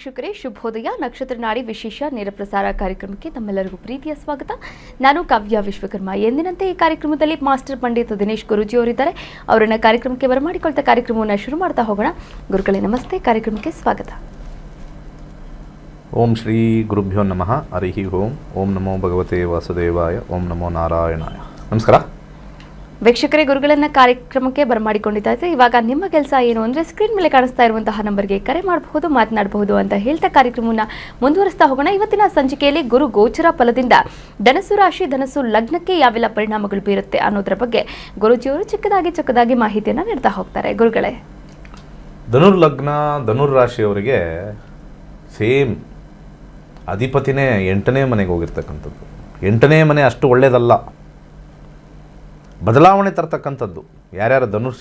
ವೀಕ್ಷಕರೇ, ಶುಭೋದಯ. ನಕ್ಷತ್ರ ನಾಡಿ ವಿಶೇಷ ನೇರ ಪ್ರಸಾರ ಕಾರ್ಯಕ್ರಮಕ್ಕೆ ತಮ್ಮೆಲ್ಲರಿಗೂ ಪ್ರೀತಿಯ ಸ್ವಾಗತ. ನಾನು ಕಾವ್ಯ ವಿಶ್ವಕರ್ಮ. ಎಂದಿನಂತೆ ಈ ಕಾರ್ಯಕ್ರಮದಲ್ಲಿ ಮಾಸ್ಟರ್ ಪಂಡಿತ್ ದಿನೇಶ್ ಗುರೂಜಿ ಅವರಿದ್ದಾರೆ. ಅವರನ್ನ ಕಾರ್ಯಕ್ರಮಕ್ಕೆ ಬರಮಾಡಿಕೊಳ್ತಾ ಕಾರ್ಯಕ್ರಮವನ್ನು ಶುರು ಮಾಡ್ತಾ ಹೋಗೋಣ. ಗುರುಗಳೇ ನಮಸ್ತೆ, ಕಾರ್ಯಕ್ರಮಕ್ಕೆ ಸ್ವಾಗತ. ಓಂ ಶ್ರೀ ಗುರುಭ್ಯೋ ನಮಃ. ಹರಿ ಓಂ. ಓಂ ನಮೋ ಭಗವತೆ ವಾಸುದೇವಾಯ. ಓಂ ನಮೋ ನಾರಾಯಣಾಯ. ನಮಸ್ಕಾರ ವೀಕ್ಷಕರೇ, ಗುರುಗಳನ್ನ ಕಾರ್ಯಕ್ರಮಕ್ಕೆ ಬರಮಾಡಿಕೊಂಡಿದ್ದಾಯ್ತು. ಇವಾಗ ನಿಮ್ಮ ಕೆಲಸ ಏನು ಅಂದರೆ ಸ್ಕ್ರೀನ್ ಮೇಲೆ ಕಾಣಿಸ್ತಾ ಇರುವಂತಹ ನಂಬರ್ಗೆ ಕರೆ ಮಾಡಬಹುದು, ಮಾತನಾಡಬಹುದು ಅಂತ ಹೇಳ್ತಾ ಕಾರ್ಯಕ್ರಮವನ್ನು ಮುಂದುವರಿಸ್ತಾ ಹೋಗೋಣ. ಇವತ್ತಿನ ಸಂಚಿಕೆಯಲ್ಲಿ ಗುರು ಗೋಚರ ಫಲದಿಂದ ಧನಸ್ಸು ರಾಶಿ, ಧನಸ್ಸು ಲಗ್ನಕ್ಕೆ ಯಾವೆಲ್ಲ ಪರಿಣಾಮಗಳು ಬೀರುತ್ತೆ ಅನ್ನೋದರ ಬಗ್ಗೆ ಗುರೂಜಿಯವರು ಚಿಕ್ಕದಾಗಿ ಮಾಹಿತಿಯನ್ನು ನೀಡ್ತಾ ಹೋಗ್ತಾರೆ. ಗುರುಗಳೇ, ಧನುರ್ ಲಗ್ನ, ಧನುರ್ ರಾಶಿಯವರಿಗೆ ಸೇಮ್ ಅಧಿಪತಿನೇ 8ನೇ ಮನೆಗೆ ಹೋಗಿರ್ತಕ್ಕಂಥದ್ದು. 8ನೇ ಮನೆ ಅಷ್ಟು ಒಳ್ಳೆಯದಲ್ಲ, ಬದಲಾವಣೆ ತರ್ತಕ್ಕಂಥದ್ದು. ಯಾರ್ಯಾರು ಧನುರ್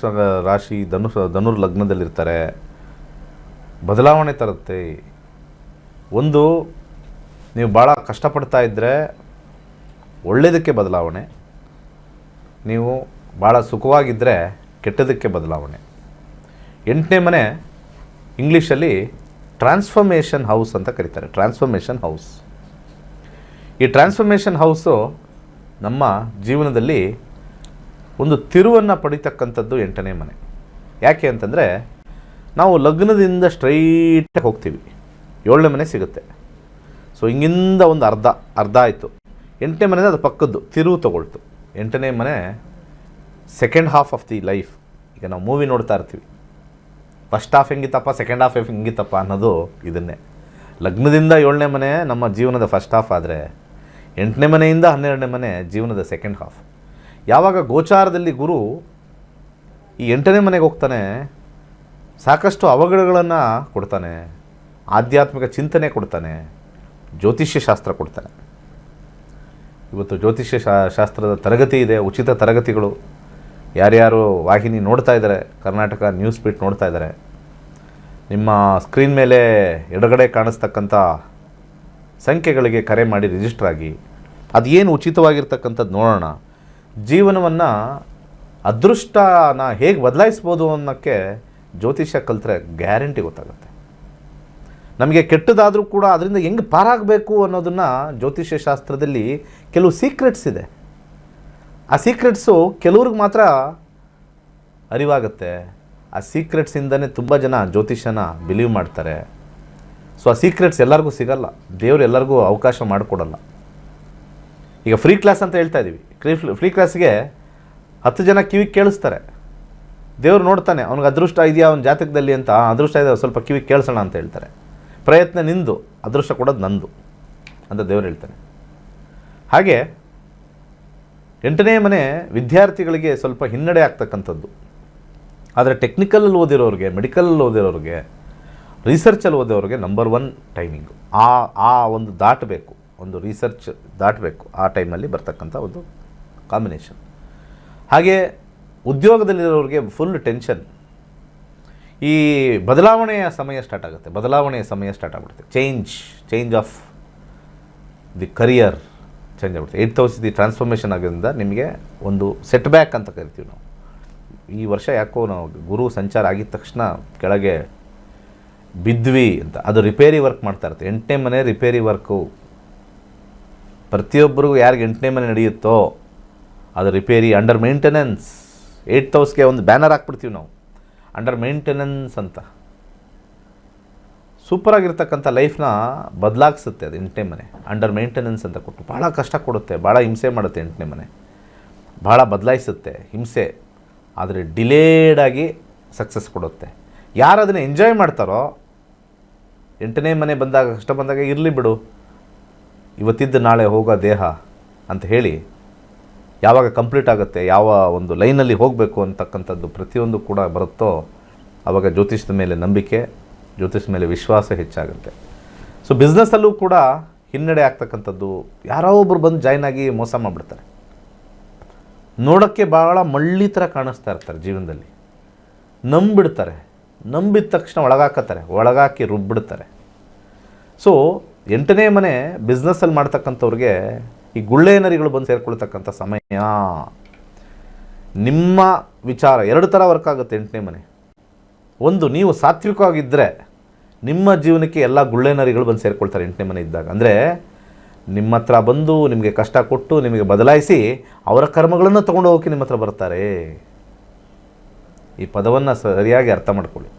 ರಾಶಿ, ಧನುರ್ ಲಗ್ನದಲ್ಲಿರ್ತಾರೆ, ಬದಲಾವಣೆ ತರುತ್ತೆ. ಒಂದು, ನೀವು ಭಾಳ ಕಷ್ಟಪಡ್ತಾ ಇದ್ದರೆ ಒಳ್ಳೆಯದಕ್ಕೆ ಬದಲಾವಣೆ, ನೀವು ಭಾಳ ಸುಖವಾಗಿದ್ದರೆ ಕೆಟ್ಟದಕ್ಕೆ ಬದಲಾವಣೆ. 8ನೇ ಮನೆ ಇಂಗ್ಲೀಷಲ್ಲಿ ಟ್ರಾನ್ಸ್ಫಾರ್ಮೇಷನ್ ಹೌಸ್ ಅಂತ ಕರೀತಾರೆ. Transformation house. ಈ ಟ್ರಾನ್ಸ್ಫಾರ್ಮೇಷನ್ ಹೌಸು ನಮ್ಮ ಜೀವನದಲ್ಲಿ ಒಂದು ತಿರುವನ್ನು ಪಡಿತಕ್ಕಂಥದ್ದು 8ನೇ ಮನೆ. ಯಾಕೆ ಅಂತಂದರೆ, ನಾವು ಲಗ್ನದಿಂದ ಸ್ಟ್ರೈಟಾಗಿ ಹೋಗ್ತೀವಿ, 7ನೇ ಮನೆ ಸಿಗುತ್ತೆ. ಸೊ ಹಿಂಗಿಂದ ಒಂದು ಅರ್ಧ ಆಯಿತು. 8ನೇ ಮನೆ ಅದು ಪಕ್ಕದ್ದು ತಿರುವು ತಗೊಳ್ತು. 8ನೇ ಮನೆ second half of the life. ಈಗ ನಾವು ಮೂವಿ ನೋಡ್ತಾ ಇರ್ತೀವಿ, ಫಸ್ಟ್ ಹಾಫ್ ಹೆಂಗಿತ್ತಪ್ಪ, ಸೆಕೆಂಡ್ ಹಾಫ್ ಹೆಂಗಿತ್ತಪ್ಪ ಅನ್ನೋದು ಇದನ್ನೇ. ಲಗ್ನದಿಂದ 7ನೇ ಮನೆ ನಮ್ಮ ಜೀವನದ ಫಸ್ಟ್ ಹಾಫ್ ಆದರೆ 8ನೇ ಮನೆಯಿಂದ 12ನೇ ಮನೆ ಜೀವನದ ಸೆಕೆಂಡ್ ಹಾಫ್. ಯಾವಾಗ ಗೋಚಾರದಲ್ಲಿ ಗುರು ಈ 8ನೇ ಮನೆಗೆ ಹೋಗ್ತಾನೆ, ಸಾಕಷ್ಟು ಅವಘಡಗಳನ್ನು ಕೊಡ್ತಾನೆ, ಆಧ್ಯಾತ್ಮಿಕ ಚಿಂತನೆ ಕೊಡ್ತಾನೆ, ಜ್ಯೋತಿಷ್ಯ ಶಾಸ್ತ್ರ ಕೊಡ್ತಾನೆ. ಇವತ್ತು ಜ್ಯೋತಿಷ್ಯ ಶಾಸ್ತ್ರದ ತರಗತಿ ಇದೆ, ಉಚಿತ ತರಗತಿಗಳು. ಯಾರ್ಯಾರು ವಾಹಿನಿ ನೋಡ್ತಾ ಇದ್ದಾರೆ, ಕರ್ನಾಟಕ ನ್ಯೂಸ್ ಬಿಟ್ ನೋಡ್ತಾ ಇದ್ದಾರೆ, ನಿಮ್ಮ ಸ್ಕ್ರೀನ್ ಮೇಲೆ ಎಡಗಡೆ ಕಾಣಿಸ್ತಕ್ಕಂಥ ಸಂಖ್ಯೆಗಳಿಗೆ ಕರೆ ಮಾಡಿ ರಿಜಿಸ್ಟರ್ ಆಗಿ. ಅದು ಏನು ಉಚಿತವಾಗಿರ್ತಕ್ಕಂಥದ್ದು ನೋಡೋಣ. ಜೀವನವನ್ನು, ಅದೃಷ್ಟನ ಹೇಗೆ ಬದಲಾಯಿಸ್ಬೋದು ಅನ್ನೋಕ್ಕೆ ಜ್ಯೋತಿಷ್ಯ ಕಲಿತ್ರೆ ಗ್ಯಾರಂಟಿ ಗೊತ್ತಾಗುತ್ತೆ. ನಮಗೆ ಕೆಟ್ಟದಾದರೂ ಕೂಡ ಅದರಿಂದ ಹೆಂಗೆ ಪಾರಾಗಬೇಕು ಅನ್ನೋದನ್ನು ಜ್ಯೋತಿಷ್ಯ ಶಾಸ್ತ್ರದಲ್ಲಿ ಕೆಲವು ಸೀಕ್ರೆಟ್ಸ್ ಇದೆ. ಆ ಸೀಕ್ರೆಟ್ಸು ಕೆಲವ್ರಿಗೆ ಮಾತ್ರ ಅರಿವಾಗುತ್ತೆ. ಆ ಸೀಕ್ರೆಟ್ಸಿಂದನೇ ತುಂಬ ಜನ ಜ್ಯೋತಿಷ್ಯನ ಬಿಲೀವ್ ಮಾಡ್ತಾರೆ. ಸೊ ಆ ಸೀಕ್ರೆಟ್ಸ್ ಎಲ್ಲರಿಗೂ ಸಿಗಲ್ಲ, ದೇವರು ಎಲ್ಲರಿಗೂ ಅವಕಾಶ ಮಾಡಿಕೊಡಲ್ಲ. ಈಗ ಫ್ರೀ ಕ್ಲಾಸ್ ಅಂತ ಹೇಳ್ತಾ ಇದ್ದೀವಿ. ಫ್ರೀ ಕ್ಲಾಸ್ಗೆ 10 ಜನ ಕಿವಿಗೆ ಕೇಳಿಸ್ತಾರೆ. ದೇವ್ರು ನೋಡ್ತಾನೆ, ಅವ್ನಿಗೆ ಅದೃಷ್ಟ ಇದೆಯಾ ಅವನ ಜಾತಕದಲ್ಲಿ ಅಂತ. ಅದೃಷ್ಟ ಇದೆ, ಸ್ವಲ್ಪ ಕಿವಿಗೆ ಕೇಳಿಸೋಣ ಅಂತ ಹೇಳ್ತಾರೆ. ಪ್ರಯತ್ನ ನಿಂದು, ಅದೃಷ್ಟ ಕೊಡೋದು ನಂದು ಅಂತ ದೇವ್ರು ಹೇಳ್ತಾನೆ. ಹಾಗೆ 8ನೇ ಮನೆ ವಿದ್ಯಾರ್ಥಿಗಳಿಗೆ ಸ್ವಲ್ಪ ಹಿನ್ನಡೆ ಆಗ್ತಕ್ಕಂಥದ್ದು. ಆದರೆ ಟೆಕ್ನಿಕಲಲ್ಲಿ ಓದಿರೋರಿಗೆ, ಮೆಡಿಕಲಲ್ಲಿ ಓದಿರೋರಿಗೆ, ರಿಸರ್ಚಲ್ಲಿ ಓದಿರೋರಿಗೆ ನಂಬರ್ 1 ಟೈಮಿಂಗು. ಆ ಒಂದು ದಾಟಬೇಕು, ಒಂದು ರಿಸರ್ಚ್ ದಾಟಬೇಕು. ಆ ಟೈಮಲ್ಲಿ ಬರ್ತಕ್ಕಂಥ ಒಂದು ಕಾಂಬಿನೇಷನ್. ಹಾಗೆ ಉದ್ಯೋಗದಲ್ಲಿರೋರಿಗೆ ಫುಲ್ ಟೆನ್ಷನ್. ಈ ಬದಲಾವಣೆಯ ಸಮಯ ಸ್ಟಾರ್ಟ್ ಆಗುತ್ತೆ. Change of the career change ಆಗ್ಬಿಡುತ್ತೆ. 8th ಹೌಸ್ ದಿ ಟ್ರಾನ್ಸ್ಫಾರ್ಮೇಷನ್ ಆಗೋದ್ರಿಂದ ನಿಮಗೆ ಒಂದು ಸೆಟ್ ಬ್ಯಾಕ್ ಅಂತ ಕರಿತೀವಿ ನಾವು. ಈ ವರ್ಷ ಯಾಕೋ ನಾವು ಗುರು ಸಂಚಾರ ಆಗಿದ ತಕ್ಷಣ ಕೆಳಗೆ ಬಿದ್ವಿ ಅಂತ. ಅದು ರಿಪೇರಿ ವರ್ಕ್ ಮಾಡ್ತಾ ಇರುತ್ತೆ. 8ನೇ ಮನೆ ರಿಪೇರಿ ವರ್ಕು. ಪ್ರತಿಯೊಬ್ಬರಿಗೂ ಯಾರಿಗೆ 8ನೇ ಮನೆ ನಡೆಯುತ್ತೋ ಅದು ರಿಪೇರಿ, ಅಂಡರ್ ಮೇಂಟೆನೆನ್ಸ್. 8th ಹೌಸ್ಗೆ ಒಂದು ಬ್ಯಾನರ್ ಹಾಕ್ಬಿಡ್ತೀವಿ ನಾವು, ಅಂಡರ್ ಮೇಂಟೆನೆನ್ಸ್ ಅಂತ. ಸೂಪರಾಗಿರ್ತಕ್ಕಂಥ ಲೈಫ್ನ ಬದಲಾಗಿಸುತ್ತೆ ಅದು 8ನೇ ಮನೆ. ಅಂಡರ್ ಮೇಂಟೆನೆನ್ಸ್ ಅಂತ ಕೊಟ್ಟು ಭಾಳ ಕಷ್ಟ ಕೊಡುತ್ತೆ, ಭಾಳ ಹಿಂಸೆ ಮಾಡುತ್ತೆ. 8ನೇ ಮನೆ ಭಾಳ ಬದಲಾಯಿಸುತ್ತೆ, ಹಿಂಸೆ. ಆದರೆ ಡಿಲೇಡಾಗಿ ಸಕ್ಸಸ್ ಕೊಡುತ್ತೆ. ಯಾರು ಅದನ್ನು ಎಂಜಾಯ್ ಮಾಡ್ತಾರೋ, 8ನೇ ಮನೆ ಬಂದಾಗ, ಕಷ್ಟ ಬಂದಾಗ ಇರಲಿ ಬಿಡು, ಇವತ್ತಿದ್ದು ನಾಳೆ ಹೋಗೋ ದೇಹ ಅಂತ ಹೇಳಿ ಯಾವಾಗ ಕಂಪ್ಲೀಟ್ ಆಗುತ್ತೆ, ಯಾವ ಒಂದು ಲೈನಲ್ಲಿ ಹೋಗಬೇಕು ಅಂತಕ್ಕಂಥದ್ದು ಪ್ರತಿಯೊಂದು ಕೂಡ ಬರುತ್ತೋ, ಆವಾಗ ಜ್ಯೋತಿಷದ ಮೇಲೆ ನಂಬಿಕೆ, ಜ್ಯೋತಿಷದ ಮೇಲೆ ವಿಶ್ವಾಸ ಹೆಚ್ಚಾಗುತ್ತೆ. ಸೊ ಬಿಸ್ನೆಸ್ಸಲ್ಲೂ ಕೂಡ ಹಿನ್ನಡೆ ಆಗ್ತಕ್ಕಂಥದ್ದು. ಯಾರೋ ಒಬ್ಬರು ಬಂದು ಜಾಯ್ನ್ ಆಗಿ ಮೋಸ ಮಾಡಿಬಿಡ್ತಾರೆ. ನೋಡೋಕ್ಕೆ ಭಾಳ ಮಳ್ಳಿ ಥರ ಕಾಣಿಸ್ತಾ ಇರ್ತಾರೆ ಜೀವನದಲ್ಲಿ. ನಂಬಿಡ್ತಾರೆ, ನಂಬಿದ ತಕ್ಷಣ ಒಳಗಾಕಿ ರುಬ್ಬಿಡ್ತಾರೆ. ಸೊ 8ನೇ ಮನೆ ಬಿಸ್ನೆಸ್ಸಲ್ಲಿ ಮಾಡ್ತಕ್ಕಂಥವ್ರಿಗೆ ಈ ಗುಳ್ಳೆ ನರಿಗಳು ಬಂದು ಸೇರಿಕೊಳ್ತಕ್ಕಂಥ ಸಮಯ. ನಿಮ್ಮ ವಿಚಾರ 2 ಥರ ವರ್ಕ್ ಆಗುತ್ತೆ 8ನೇ ಮನೆ. ಒಂದು, ನೀವು ಸಾತ್ವಿಕವಾಗಿದ್ದರೆ ನಿಮ್ಮ ಜೀವನಕ್ಕೆ ಎಲ್ಲ ಗುಳ್ಳೆನರಿಗಳು ಬಂದು ಸೇರಿಕೊಳ್ತಾರೆ 8ನೇ ಮನೆ ಇದ್ದಾಗ. ಅಂದರೆ ನಿಮ್ಮ ಹತ್ರ ಬಂದು ನಿಮಗೆ ಕಷ್ಟ ಕೊಟ್ಟು ನಿಮಗೆ ಬದಲಾಯಿಸಿ ಅವರ ಕರ್ಮಗಳನ್ನು ತೊಗೊಂಡು ಹೋಗೋಕ್ಕೆ ನಿಮ್ಮ ಹತ್ರ ಬರ್ತಾರೆ. ಈ ಪದವನ್ನು ಸರಿಯಾಗಿ ಅರ್ಥ ಮಾಡ್ಕೊಳ್ಳಿ.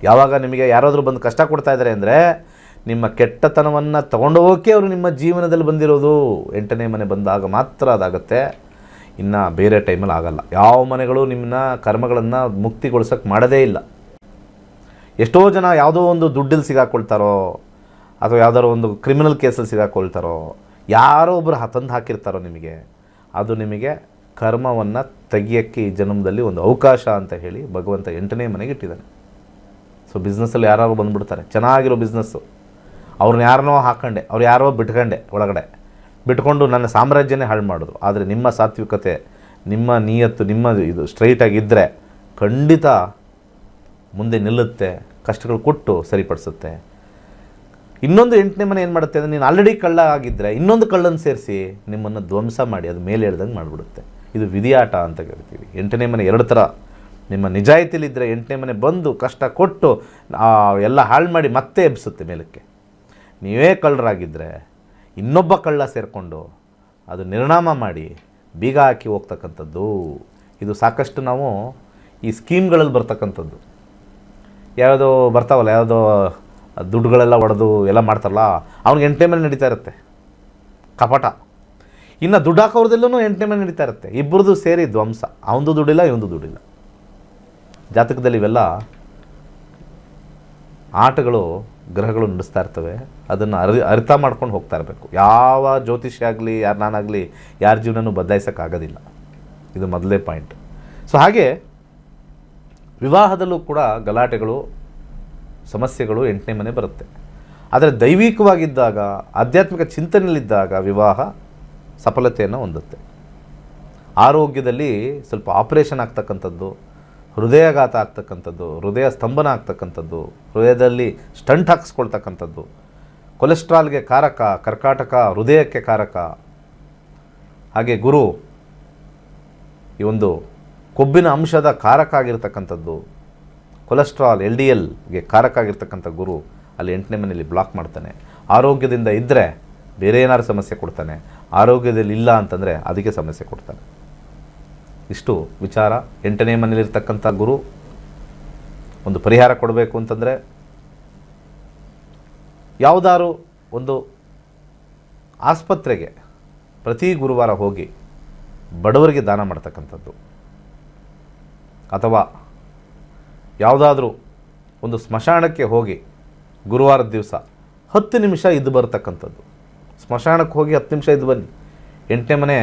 ಯಾವಾಗ ನಿಮಗೆ ಯಾರಾದರೂ ಬಂದು ಕಷ್ಟ ಕೊಡ್ತಾ ಇದ್ದಾರೆ ಅಂದರೆ ನಿಮ್ಮ ಕೆಟ್ಟತನವನ್ನು ತೊಗೊಂಡು ಹೋಗೋಕ್ಕೆ ಅವರು ನಿಮ್ಮ ಜೀವನದಲ್ಲಿ ಬಂದಿರೋದು. 8ನೇ ಮನೆ ಬಂದಾಗ ಮಾತ್ರ ಅದಾಗುತ್ತೆ, ಇನ್ನು ಬೇರೆ ಟೈಮಲ್ಲಿ ಆಗಲ್ಲ. ಯಾವ ಮನೆಗಳು ನಿಮ್ಮನ್ನ ಕರ್ಮಗಳನ್ನು ಮುಕ್ತಿಗೊಳಿಸೋಕ್ಕೆ ಮಾಡೋದೇ ಇಲ್ಲ. ಎಷ್ಟೋ ಜನ ಯಾವುದೋ ಒಂದು ದುಡ್ಡಲ್ಲಿ ಸಿಗಾಕೊಳ್ತಾರೋ ಅಥವಾ ಯಾವುದಾದ್ರು ಒಂದು ಕ್ರಿಮಿನಲ್ ಕೇಸಲ್ಲಿ ಸಿಗಾಕೊಳ್ತಾರೋ, ಯಾರೋ ಒಬ್ಬರು ತಂದು ಹಾಕಿರ್ತಾರೋ ನಿಮಗೆ, ಅದು ನಿಮಗೆ ಕರ್ಮವನ್ನು ತೆಗಿಯೋಕ್ಕೆ ಈ ಜನ್ಮದಲ್ಲಿ ಒಂದು ಅವಕಾಶ ಅಂತ ಹೇಳಿ ಭಗವಂತ 8ನೇ ಮನೆಗೆ ಇಟ್ಟಿದ್ದಾನೆ. ಸೊ ಬಿಸ್ನೆಸ್ಸಲ್ಲಿ ಯಾರು ಬಂದುಬಿಡ್ತಾರೆ, ಚೆನ್ನಾಗಿರೋ ಬಿಸ್ನೆಸ್ಸು, ಅವ್ರನ್ನ ಯಾರನ್ನೋ ಹಾಕ್ಕೊಂಡೆ, ಅವ್ರು ಯಾರೋ ಬಿಟ್ಕೊಂಡೆ, ಒಳಗಡೆ ಬಿಟ್ಕೊಂಡು ನನ್ನ ಸಾಮ್ರಾಜ್ಯನೇ ಹಾಳು ಮಾಡಿದ್ರು. ಆದರೆ ನಿಮ್ಮ ಸಾತ್ವಿಕತೆ, ನಿಮ್ಮ ನಿಯತ್ತು, ನಿಮ್ಮ ಇದು ಸ್ಟ್ರೈಟಾಗಿದ್ದರೆ ಖಂಡಿತ ಮುಂದೆ ನಿಲ್ಲುತ್ತೆ, ಕಷ್ಟಗಳು ಕೊಟ್ಟು ಸರಿಪಡಿಸುತ್ತೆ. ಇನ್ನೊಂದು 8ನೇ ಮನೆ ಏನು ಮಾಡುತ್ತೆ ಅಂದರೆ, ನೀನು ಆಲ್ರೆಡಿ ಕಳ್ಳ ಆಗಿದ್ದರೆ ಇನ್ನೊಂದು ಕಳ್ಳನ್ನು ಸೇರಿಸಿ ನಿಮ್ಮನ್ನು ಧ್ವಂಸ ಮಾಡಿ ಅದು ಮೇಲೆ ಹೇಳ್ದಂಗೆ ಮಾಡಿಬಿಡುತ್ತೆ. ಇದು ವಿಧಿಯಾಟ ಅಂತ ಹೇಳ್ತೀವಿ. 8ನೇ ಮನೆ 2 ಥರ. ನಿಮ್ಮ ನಿಜಾಯಿತಿಲಿದ್ದರೆ 8ನೇ ಮನೆ ಬಂದು ಕಷ್ಟ ಕೊಟ್ಟು ಎಲ್ಲ ಹಾಳು ಮಾಡಿ ಮತ್ತೆ ಎಬ್ಬಿಸುತ್ತೆ ಮೇಲಕ್ಕೆ. ನೀವೇ ಕಳ್ಳರಾಗಿದ್ದರೆ ಇನ್ನೊಬ್ಬ ಕಳ್ಳ ಸೇರಿಕೊಂಡು ಅದು ನಿರ್ನಾಮ ಮಾಡಿ ಬೀಗ ಹಾಕಿ ಹೋಗ್ತಕ್ಕಂಥದ್ದು. ಇದು ಸಾಕಷ್ಟು ನಾವು ಈ ಸ್ಕೀಮ್ಗಳಲ್ಲಿ ಬರ್ತಕ್ಕಂಥದ್ದು. ಯಾವುದೋ ಬರ್ತಾವಲ್ಲ, ಯಾವುದೋ ದುಡ್ಡುಗಳೆಲ್ಲ ಹೊಡೆದು ಎಲ್ಲ ಮಾಡ್ತಾರಲ್ಲ, ಅವ್ನಿಗೆ 8ನೇ ಮನೆ ನಡೀತಾ ಇರುತ್ತೆ ಕಪಟ. ಇನ್ನು ದುಡ್ಡು ಹಾಕೋರ್ದೆಲ್ಲೂ 8ನೇ ಮನೆ ನಡೀತಾ ಇರುತ್ತೆ. ಇಬ್ಬರದು ಸೇರಿ ಧ್ವಂಸ. ಅವನದು ದುಡ್ಡಿಲ್ಲ, ಇವನದು ದುಡ್ಡಿಲ್ಲ. ಜಾತಕದಲ್ಲಿ ಇವೆಲ್ಲ ಆಟಗಳು ಗ್ರಹಗಳು ನಡೆಸ್ತಾ ಇರ್ತವೆ. ಅದನ್ನು ಅರ್ಥ ಮಾಡ್ಕೊಂಡು ಹೋಗ್ತಾ ಇರಬೇಕು. ಯಾವ ಜ್ಯೋತಿಷ್ಯ ಆಗಲಿ, ಯಾರು ನಾನಾಗಲಿ, ಯಾರ ಜೀವನನೂ ಬದಲಾಯಿಸೋಕ್ಕಾಗೋದಿಲ್ಲ. ಇದು ಮೊದಲೇ ಪಾಯಿಂಟ್. ಸೊ ಹಾಗೆ ವಿವಾಹದಲ್ಲೂ ಕೂಡ ಗಲಾಟೆಗಳು, ಸಮಸ್ಯೆಗಳು 8ನೇ ಮನೆ ಬರುತ್ತೆ. ಆದರೆ ದೈವಿಕವಾಗಿದ್ದಾಗ, ಆಧ್ಯಾತ್ಮಿಕ ಚಿಂತನೆಯಲ್ಲಿದ್ದಾಗ ವಿವಾಹ ಸಫಲತೆಯನ್ನು ಹೊಂದುತ್ತೆ. ಆರೋಗ್ಯದಲ್ಲಿ ಸ್ವಲ್ಪ ಆಪರೇಷನ್ ಆಗ್ತಕ್ಕಂಥದ್ದು, ಹೃದಯಾಘಾತ ಆಗ್ತಕ್ಕಂಥದ್ದು, ಹೃದಯ ಸ್ತಂಭನ ಆಗ್ತಕ್ಕಂಥದ್ದು, ಹೃದಯದಲ್ಲಿ ಸ್ಟಂಟ್ ಹಾಕಿಸ್ಕೊಳ್ತಕ್ಕಂಥದ್ದು, ಕೊಲೆಸ್ಟ್ರಾಲ್ಗೆ ಕಾರಕ, ಕರ್ಕಾಟಕ ಹೃದಯಕ್ಕೆ ಕಾರಕ. ಹಾಗೆ ಗುರು ಈ ಒಂದು ಕೊಬ್ಬಿನ ಅಂಶದ ಕಾರಕ ಆಗಿರ್ತಕ್ಕಂಥದ್ದು, ಕೊಲೆಸ್ಟ್ರಾಲ್ LDLಗೆ ಕಾರಕ ಆಗಿರ್ತಕ್ಕಂಥ ಗುರು ಅಲ್ಲಿ 8ನೇ ಮನೆಯಲ್ಲಿ ಬ್ಲಾಕ್ ಮಾಡ್ತಾನೆ. ಆರೋಗ್ಯದಿಂದ ಇದ್ದರೆ ಬೇರೆ ಏನಾದ್ರು ಸಮಸ್ಯೆ ಕೊಡ್ತಾನೆ, ಆರೋಗ್ಯದಲ್ಲಿ ಇಲ್ಲ ಅಂತಂದರೆ ಅದಕ್ಕೆ ಸಮಸ್ಯೆ ಕೊಡ್ತಾನೆ. ಇಷ್ಟು ವಿಚಾರ. 8ನೇ ಮನೆಯಲ್ಲಿರ್ತಕ್ಕಂಥ ಗುರು ಒಂದು ಪರಿಹಾರ ಕೊಡಬೇಕು ಅಂತಂದರೆ ಯಾವುದಾದ್ರು ಒಂದು ಆಸ್ಪತ್ರೆಗೆ ಪ್ರತಿ ಗುರುವಾರ ಹೋಗಿ ಬಡವರಿಗೆ ದಾನ ಮಾಡ್ತಕ್ಕಂಥದ್ದು, ಅಥವಾ ಯಾವುದಾದ್ರೂ ಒಂದು ಸ್ಮಶಾನಕ್ಕೆ ಹೋಗಿ ಗುರುವಾರದ ದಿವಸ 10 ನಿಮಿಷ ಇದ್ದು ಬರ್ತಕ್ಕಂಥದ್ದು. ಸ್ಮಶಾನಕ್ಕೆ ಹೋಗಿ 10 ನಿಮಿಷ ಇದ್ದು ಬನ್ನಿ. 8ನೇ ಮನೆ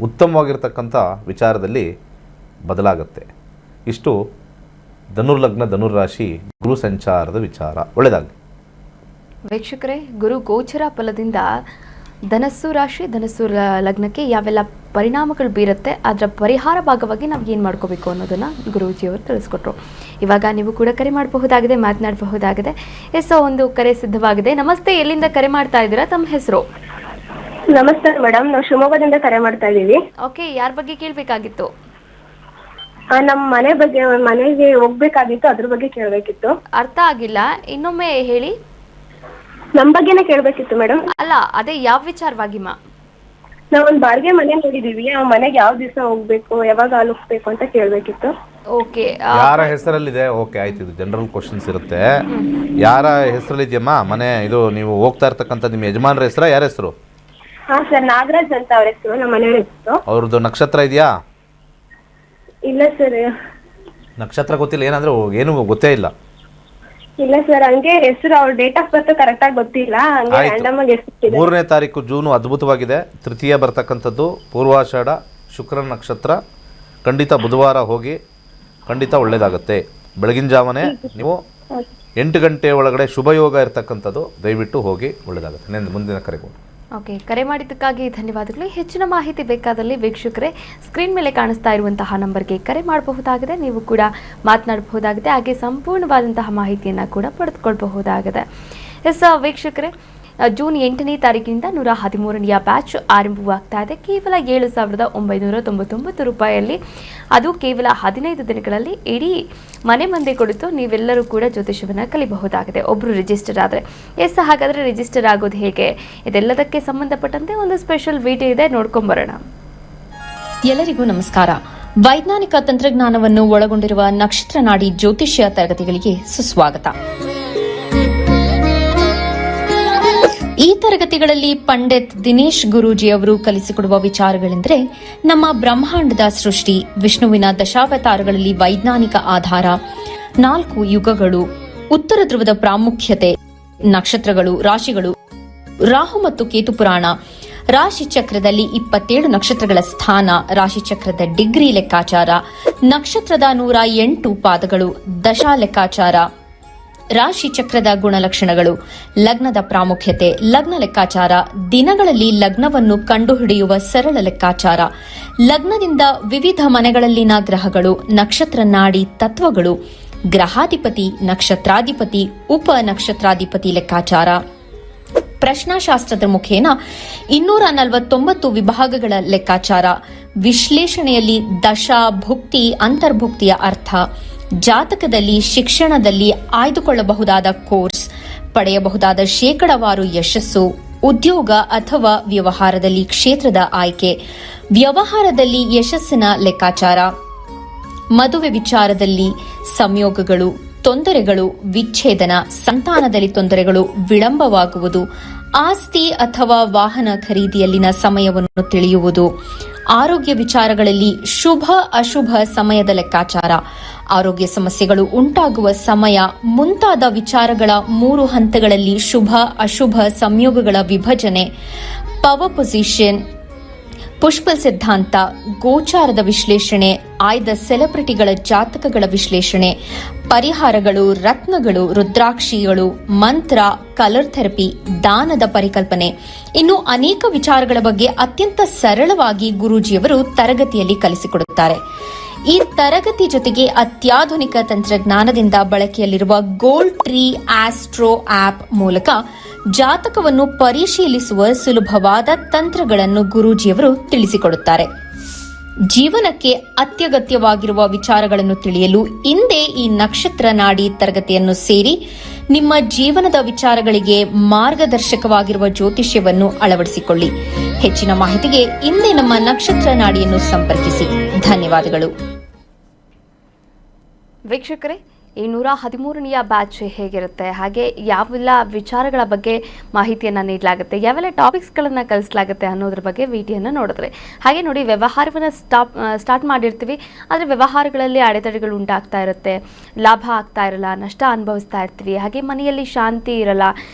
ಉತ್ತಮವಾಗಿರ್ತಕ್ಕಂಥ ವಿಚಾರದಲ್ಲಿ ಬದಲಾಗುತ್ತೆ. ಇಷ್ಟು ಧನುರ್ಲಗ್ನ ಧನುರ್ರಾಶಿ ಗುರು ಸಂಚಾರದ ವಿಚಾರ. ಒಳ್ಳೆಯದಾಗಲಿ ವೀಕ್ಷಕರೇ, ಗುರು ಗೋಚರ ಫಲದಿಂದ ಧನಸ್ಸು ರಾಶಿ, ಧನಸ್ಸು ಲಗ್ನಕ್ಕೆ ಯಾವೆಲ್ಲ ಪರಿಣಾಮಗಳು ಬೀರುತ್ತೆ, ಅದರ ಪರಿಹಾರ ಭಾಗವಾಗಿ ನಾವು ಏನು ಮಾಡ್ಕೋಬೇಕು ಅನ್ನೋದನ್ನು ಗುರೂಜಿಯವರು ತಿಳಿಸ್ಕೊಟ್ರು. ಇವಾಗ ನೀವು ಕೂಡ ಕರೆ ಮಾಡಬಹುದಾಗಿದೆ, ಮಾತನಾಡಬಹುದಾಗಿದೆ. ಎಸ್, ಒಂದು ಕರೆ ಸಿದ್ಧವಾಗಿದೆ. ನಮಸ್ತೆ, ಎಲ್ಲಿಂದ ಕರೆ ಮಾಡ್ತಾ ಇದ್ದೀರಾ? ತಮ್ಮ ಹೆಸರು? ನಮಸ್ತೆ ಮೇಡಮ್, ನಾವು ಶಿವಮೊಗ್ಗದಿಂದ ಕರೆ ಮಾಡ್ತಾ ಇದೀವಿ. ಓಕೆ, ಯಾರ ಬಗ್ಗೆ ಕೇಳಬೇಕಾಗಿತ್ತು? ನಮ್ಮ ಮನೆ ಬಗ್ಗೆ, ಮನೆಗೆ ಹೋಗ್ಬೇಕಾಗಿತ್ತು, ಅದ್ರ ಬಗ್ಗೆ ಕೇಳಬೇಕಿತ್ತು. ಅರ್ಥ ಆಗಿಲ್ಲ, ಇನ್ನೊಮ್ಮೆ ಹೇಳಿ. ನಮ್ ಬಗ್ಗೆನೇ ಕೇಳಬೇಕಿತ್ತು ಮೇಡಮ್. ಅಲ್ಲ, ಅದೇ ಯಾವ ವಿಚಾರವಾಗಿ ಮಾ? ನಾವೊಂದು ಬಾಡಿಗೆ ಮನೆ ನೋಡಿದೀವಿ, ಆ ಮನೆಗೆ ಯಾವ ದಿವಸ ಹೋಗ್ಬೇಕು, ಯಾವಾಗ ಅಲುಸ್ಬೇಕು ಅಂತ ಕೇಳಬೇಕಿತ್ತು. ಓಕೆ, ಯಾರ ಹೆಸರಲ್ಲಿದೆ? ಓಕೆ, ಆಯ್ತು. ಇದು ಜನರಲ್ ಕ್ವಶನ್ಸ್ ಇರುತ್ತೆ. ಯಾರ ಹೆಸರಲ್ಲಿದೆಯಮ್ಮ ಮನೆ? ಇದು ನೀವು ಹೋಗ್ತಾ ಇರ್ತಕ್ಕಂಥ ನಿಮ್ಮ ಯಜಮಾನ್ರ ಹೆಸರಾ, ಯಾರ ಹೆಸರು? ಹಾ ಸರ್, ನಾಗರಾಜ್ ಅಂತ ಅವ್ರ ಹೆಸರು, ನಮ್ಮ ಮನೆಯವ್ರ ಹೆಸರು. ಅವ್ರದ್ದು ನಕ್ಷತ್ರ ಇದೆಯಾ? ಇಲ್ಲ ಸರ್. ನಕ್ಷತ್ರ ಗೊತ್ತಿಲ್ಲ, ಏನಂದ್ರೆ ಏನು ಗೊತ್ತೇ ಇಲ್ಲ. ಇಲ್ಲ ಸರ್, ಹಂಗೆ ಹೆಸರು, ಅವ್ರ ಡೇಟ್ ಆಫ್ ಬರ್ತ್ ಕರೆಕ್ಟ್ ಆಗಿ ಗೊತ್ತಿಲ್ಲ, ಹಂಗೆ ರ್ಯಾಂಡಮ್ ಆಗಿ ಹೆಸರು. 3ನೇ ತಾರೀಕು ಜೂನು ಅದ್ಭುತವಾಗಿದೆ. ತೃತೀಯ ಬರ್ತಕ್ಕಂಥದ್ದು, ಪೂರ್ವಾಷಾಢ, ಶುಕ್ರ ನಕ್ಷತ್ರ. ಖಂಡಿತ ಬುಧವಾರ ಹೋಗಿ, ಖಂಡಿತ ಒಳ್ಳೇದಾಗುತ್ತೆ. ಬೆಳಗಿನ ಜಾವನೆ ನೀವು 8 ಗಂಟೆ ಒಳಗಡೆ ಶುಭಯೋಗ ಇರ್ತಕ್ಕಂಥದ್ದು, ದಯವಿಟ್ಟು ಹೋಗಿ, ಒಳ್ಳೇದಾಗುತ್ತೆ. ಮುಂದಿನ ಕರೆಗೂ. ಓಕೆ, ಕರೆ ಮಾಡಿದ್ದಕ್ಕಾಗಿ ಧನ್ಯವಾದಗಳು. ಹೆಚ್ಚಿನ ಮಾಹಿತಿ ಬೇಕಾದಲ್ಲಿ ವೀಕ್ಷಕರೇ ಸ್ಕ್ರೀನ್ ಮೇಲೆ ಕಾಣಿಸ್ತಾ ಇರುವಂತಹ ನಂಬರ್ಗೆ ಕರೆ ಮಾಡಬಹುದಾಗಿದೆ. ನೀವು ಕೂಡ ಮಾತನಾಡಬಹುದಾಗಿದೆ, ಹಾಗೆ ಸಂಪೂರ್ಣವಾದಂತಹ ಮಾಹಿತಿಯನ್ನು ಕೂಡ ಪಡೆದುಕೊಳ್ಳಬಹುದಾಗಿದೆ. ಎಸ್ ವೀಕ್ಷಕರೇ, ಜೂನ್ 8ನೇ ತಾರೀಕಿನಿಂದ 113ನೆಯ ಬ್ಯಾಚ್ ಆರಂಭವಾಗ್ತಾ ಇದೆ. ಕೇವಲ 7,999 ರೂಪಾಯಿಯಲ್ಲಿ, ಅದು ಕೇವಲ 15 ದಿನಗಳಲ್ಲಿ ಇಡೀ ಮನೆ ಮುಂದೆ ಕುಳಿತು ನೀವೆಲ್ಲರೂ ಕೂಡ ಜ್ಯೋತಿಷ್ಯವನ್ನು ಕಲಿಬಹುದಾಗಿದೆ, ಒಬ್ಬರು ರಿಜಿಸ್ಟರ್ ಆದರೆ. ಹಾಗಾದರೆ ರಿಜಿಸ್ಟರ್ ಆಗೋದು ಹೇಗೆ? ಇದೆಲ್ಲದಕ್ಕೆ ಸಂಬಂಧಪಟ್ಟಂತೆ ಒಂದು ಸ್ಪೆಷಲ್ ವಿಡಿಯೋ ಇದೆ, ನೋಡ್ಕೊಂಬರೋಣ. ಎಲ್ಲರಿಗೂ ನಮಸ್ಕಾರ. ವೈಜ್ಞಾನಿಕ ತಂತ್ರಜ್ಞಾನವನ್ನು ಒಳಗೊಂಡಿರುವ ನಕ್ಷತ್ರ ನಾಡಿ ಜ್ಯೋತಿಷ್ಯ ತರಗತಿಗಳಿಗೆ ಸುಸ್ವಾಗತ. ಈ ತರಗತಿಗಳಲ್ಲಿ ಪಂಡಿತ್ ದಿನೇಶ್ ಗುರೂಜಿ ಅವರು ಕಲಿಸಿಕೊಡುವ ವಿಚಾರಗಳೆಂದರೆ ನಮ್ಮ ಬ್ರಹ್ಮಾಂಡದ ಸೃಷ್ಟಿ, ವಿಷ್ಣುವಿನ ದಶಾವತಾರಗಳಲ್ಲಿ ವೈಜ್ಞಾನಿಕ ಆಧಾರ, 4 ಯುಗಗಳು, ಉತ್ತರ ಧ್ರುವದ ಪ್ರಾಮುಖ್ಯತೆ, ನಕ್ಷತ್ರಗಳು, ರಾಶಿಗಳು, ರಾಹು ಮತ್ತು ಕೇತು ಪುರಾಣ, ರಾಶಿ ಚಕ್ರದಲ್ಲಿ 27 ನಕ್ಷತ್ರಗಳ ಸ್ಥಾನ, ರಾಶಿ ಚಕ್ರದ ಡಿಗ್ರಿ ಲೆಕ್ಕಾಚಾರ, ನಕ್ಷತ್ರದ 108 ಪಾದಗಳು, ದಶಾ ಲೆಕ್ಕಾಚಾರ, ರಾಶಿ ಚಕ್ರದ ಗುಣಲಕ್ಷಣಗಳು, ಲಗ್ನದ ಪ್ರಾಮುಖ್ಯತೆ, ಲಗ್ನ ಲೆಕ್ಕಾಚಾರ, ದಿನಗಳಲ್ಲಿ ಲಗ್ನವನ್ನು ಕಂಡುಹಿಡಿಯುವ ಸರಳ ಲೆಕ್ಕಾಚಾರ, ಲಗ್ನದಿಂದ ವಿವಿಧ ಮನೆಗಳಲ್ಲಿನ ಗ್ರಹಗಳು, ನಕ್ಷತ್ರ ನಾಡಿ ತತ್ವಗಳು, ಗ್ರಹಾಧಿಪತಿ, ನಕ್ಷತ್ರಾಧಿಪತಿ, ಉಪ ನಕ್ಷತ್ರಾಧಿಪತಿ ಲೆಕ್ಕಾಚಾರ, ಪ್ರಶ್ನಾಶಾಸ್ತ್ರದ ಮುಖೇನ 249 ವಿಭಾಗಗಳ ಲೆಕ್ಕಾಚಾರ, ವಿಶ್ಲೇಷಣೆಯಲ್ಲಿ ದಶಾ, ಭುಕ್ತಿ, ಅಂತರ್ಭುಕ್ತಿಯ ಅರ್ಥ, ಜಾತಕದಲ್ಲಿ, ಶಿಕ್ಷಣದಲ್ಲಿ ಆಯ್ದುಕೊಳ್ಳಬಹುದಾದ ಕೋರ್ಸ್, ಪಡೆಯಬಹುದಾದ ಶೇಕಡಾವಾರು ಯಶಸ್ಸು, ಉದ್ಯೋಗ ಅಥವಾ ವ್ಯವಹಾರದಲ್ಲಿ ಕ್ಷೇತ್ರದ ಆಯ್ಕೆ, ವ್ಯವಹಾರದಲ್ಲಿ ಯಶಸ್ಸಿನ ಲೆಕ್ಕಾಚಾರ, ಮದುವೆ ವಿಚಾರದಲ್ಲಿ ಸಂಯೋಗಗಳು, ತೊಂದರೆಗಳು, ವಿಚ್ಛೇದನ, ಸಂತಾನದಲ್ಲಿ ತೊಂದರೆಗಳು, ವಿಳಂಬವಾಗುವುದು, ಆಸ್ತಿ ಅಥವಾ ವಾಹನ ಖರೀದಿಯಲ್ಲಿನ ಸಮಯವನ್ನು ತಿಳಿಯುವುದು, ಆರೋಗ್ಯ ವಿಚಾರಗಳಲ್ಲಿ ಶುಭ ಅಶುಭ ಸಮಯದ ಲೆಕ್ಕಾಚಾರ, ಆರೋಗ್ಯ ಸಮಸ್ಯೆಗಳು ಉಂಟಾಗುವ ಸಮಯ ಮುಂತಾದ ವಿಚಾರಗಳ 3 ಹಂತಗಳಲ್ಲಿ ಶುಭ ಅಶುಭ ಸಂಯೋಗಗಳ ವಿಭಜನೆ, ಪವರ್ ಪೊಸಿಷನ್, ಪುಷ್ಪಲ್ ಸಿದ್ಧಾಂತ, ಗೋಚಾರದ ವಿಶ್ಲೇಷಣೆ, ಆಯ್ದ ಸೆಲೆಬ್ರಿಟಿಗಳ ಜಾತಕಗಳ ವಿಶ್ಲೇಷಣೆ, ಪರಿಹಾರಗಳು, ರತ್ನಗಳು, ರುದ್ರಾಕ್ಷಿಗಳು, ಮಂತ್ರ, ಕಲರ್ ಥೆರಪಿ, ದಾನದ ಪರಿಕಲ್ಪನೆ, ಇನ್ನು ಅನೇಕ ವಿಚಾರಗಳ ಬಗ್ಗೆ ಅತ್ಯಂತ ಸರಳವಾಗಿ ಗುರೂಜಿಯವರು ತರಗತಿಯಲ್ಲಿ ಕಲಿಸಿಕೊಡುತ್ತಾರೆ. ಈ ತರಗತಿ ಜೊತೆಗೆ ಅತ್ಯಾಧುನಿಕ ತಂತ್ರಜ್ಞಾನದಿಂದ ಬಳಕೆಯಲ್ಲಿರುವ ಗೋಲ್ಡ್ ಟ್ರೀ ಆಸ್ಟ್ರೋ ಆಪ್ ಮೂಲಕ ಜಾತಕವನ್ನು ಪರಿಶೀಲಿಸುವ ಸುಲಭವಾದ ತಂತ್ರಗಳನ್ನು ಗುರೂಜಿಯವರು ತಿಳಿಸಿಕೊಡುತ್ತಾರೆ. ಜೀವನಕ್ಕೆ ಅತ್ಯಗತ್ಯವಾಗಿರುವ ವಿಚಾರಗಳನ್ನು ತಿಳಿಯಲು ಇಂದೇ ಈ ನಕ್ಷತ್ರ ನಾಡಿ ತರಗತಿಯನ್ನು ಸೇರಿ ನಿಮ್ಮ ಜೀವನದ ವಿಚಾರಗಳಿಗೆ ಮಾರ್ಗದರ್ಶಕವಾಗಿರುವ ಜ್ಯೋತಿಷ್ಯವನ್ನು ಅಳವಡಿಸಿಕೊಳ್ಳಿ. ಹೆಚ್ಚಿನ ಮಾಹಿತಿಗೆ ಇಂದೇ ನಮ್ಮ ನಕ್ಷತ್ರ ನಾಡಿಯನ್ನು ಸಂಪರ್ಕಿಸಿ. ಧನ್ಯವಾದಗಳು. ವೀಕ್ಷಕರೇ, ಈ 113ನೆಯ ಬ್ಯಾಚ್ ಹೇಗಿರುತ್ತೆ, ಹಾಗೆ ಯಾವೆಲ್ಲ ವಿಚಾರಗಳ ಬಗ್ಗೆ ಮಾಹಿತಿಯನ್ನು ನೀಡಲಾಗುತ್ತೆ, ಯಾವೆಲ್ಲ ಟಾಪಿಕ್ಸ್ಗಳನ್ನು ಕಲಿಸಲಾಗುತ್ತೆ ಅನ್ನೋದ್ರ ಬಗ್ಗೆ ವಿಡಿಯೋನ ನೋಡಿದ್ರೆ, ಹಾಗೆ ನೋಡಿ ವ್ಯವಹಾರವನ್ನು ಸ್ಟಾರ್ಟ್ ಮಾಡಿರ್ತೀವಿ, ಆದರೆ ವ್ಯವಹಾರಗಳಲ್ಲಿ ಅಡೆತಡೆಗಳು ಉಂಟಾಗ್ತಾ ಇರುತ್ತೆ, ಲಾಭ ಆಗ್ತಾ ಇರಲ್ಲ, ನಷ್ಟ ಅನುಭವಿಸ್ತಾ ಇರ್ತೀವಿ, ಹಾಗೆ ಮನೆಯಲ್ಲಿ ಶಾಂತಿ ಇರಲ್ಲ,